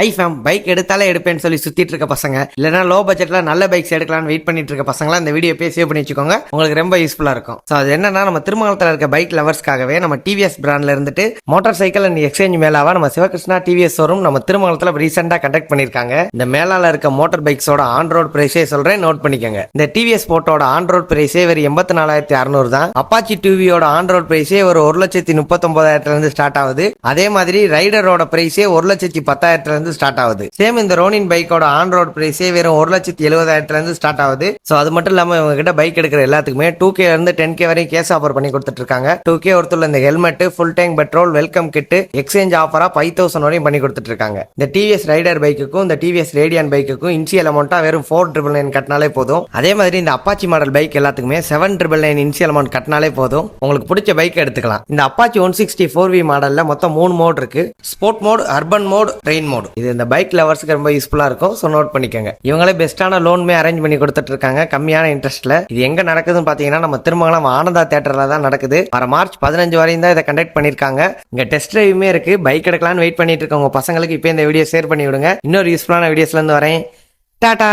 ஐஃபேம் bike எடுத்தாலே எடுப்பேன்னு சொல்லி சுத்திட்டு இருக்க பசங்க, இல்லைன்னா லோ பட்ஜெட்ல நல்ல பைக்ஸ் எடுக்கலாம்னு வெயிட் பண்ணிட்டு இருக்க பசங்களாம் இந்த வீடியோ சேவ் பண்ணி வச்சுக்கோங்க, உங்களுக்கு ரொம்ப யூஸ்ஃபுல்லா இருக்கும். ஸோ அது என்னன்னா, நம்ம திருமங்கலத்தில் இருக்க பைக் லவர்ஸ்க்காகவே நம்ம டிவிஎஸ் பிராண்ட்ல இருந்துட்டு மோட்டார் சைக்கிள் அண்ட் எக்ஸ்சேஞ்ச் மேலாவா நம்ம சிவகிருஷ்ணா டிவிஎஸ் ஷோரூம் நம்ம திருமங்கலத்தில் ரீசெண்டா கண்டக்ட் பண்ணிருக்காங்க. இந்த மேலால இருக்க மோட்டார் பைக்ஸோட ஆன் ரோட் பிரைஸே சொல்றேன், நோட் பண்ணிக்கோங்க. இந்த டிவிஎஸ் போட்டோட ஆன் ரோட் பிரைஸே ஒரு 84,600 தான். அப்பாச்சி டிவியோட ஆன் ரோட் பிரைஸே ஒரு 1,39,000 இருந்து ஸ்டார்ட் ஆகுது. அதே மாதிரி ரைடரோட பிரைஸே 1,10,000 இருந்து ஸ்டார்ட் ஆகுது. சேம் இந்த ரோனின் பைக்கோட ஆன் ரோட் பிரைஸே வெறும் 1,70,000 இருந்து ஸ்டார்ட் ஆகுது. சோ அது மட்டும் இல்லாம இவங்க கிட்ட பைக் எடுக்கிற எல்லாத்துக்குமே 2K இருந்து 10K வரையும் கேஸ் ஆஃபர் பண்ணி கொடுத்துட்டு இருக்காங்க. 2K ஒருத்தர் இந்த helmet, full tank petrol, welcome kit, exchange ஆஃபரா 5,000 வரையும் பண்ணி கொடுத்துட்டு இருக்காங்க. இந்த டிவிஎஸ் ரைடர் பைக்குக்கும் இந்த டிவிஎஸ் ரேடியன் பைக்குக்கும் இனிஷியல் அமௌண்டா வெறும் 4,999 கட்டினாலே போதும். அதே மாதிரி இந்த அப்பாச்சி மாடல் பைக் எல்லாத்துக்குமே 7,999 இனிஷியல் அமௌண்ட் கட்டினாலே போதும். உங்களுக்கு பிடிச்ச பைக் எடுத்துக்கலாம். இந்த அப்பாச்சி 160 மாடல்ல மொத்தம் 3 மோட் இருக்கு. Sport mode, urban mode, rain mode. இது இந்த பைக் லவர்ஸ்க்கு ரொம்ப யூஸ்ஃபுல்லா இருக்கும். ஸோ நோட் பண்ணிக்கோங்க. இவங்களே பெஸ்ட்டான லோனுமே அரேஞ்ச் பண்ணி கொடுத்துட்டு இருக்காங்க கம்மியான இன்ட்ரெஸ்ட்ல. இது எங்க நடக்குதுன்னு பாத்தீங்கன்னா, நம்ம திருமங்கலம் ஆனந்தா தியேட்டர்ல தான் நடக்குது. வர மார்ச் 15 வரையும் தான் இதை கண்டக்ட் பண்ணிருக்காங்க. இங்க டெஸ்ட் டிரைவுமே இருக்கு. பைக் எடுக்கலாம்னு வெயிட் பண்ணிட்டு இருக்கவங்க பசங்களுக்கு இப்போ இந்த வீடியோ ஷேர் பண்ணி விடுங்க. இன்னொரு யூஸ்ஃபுல்லான வீடியோஸ்ல இருந்து வரேன். டாடா.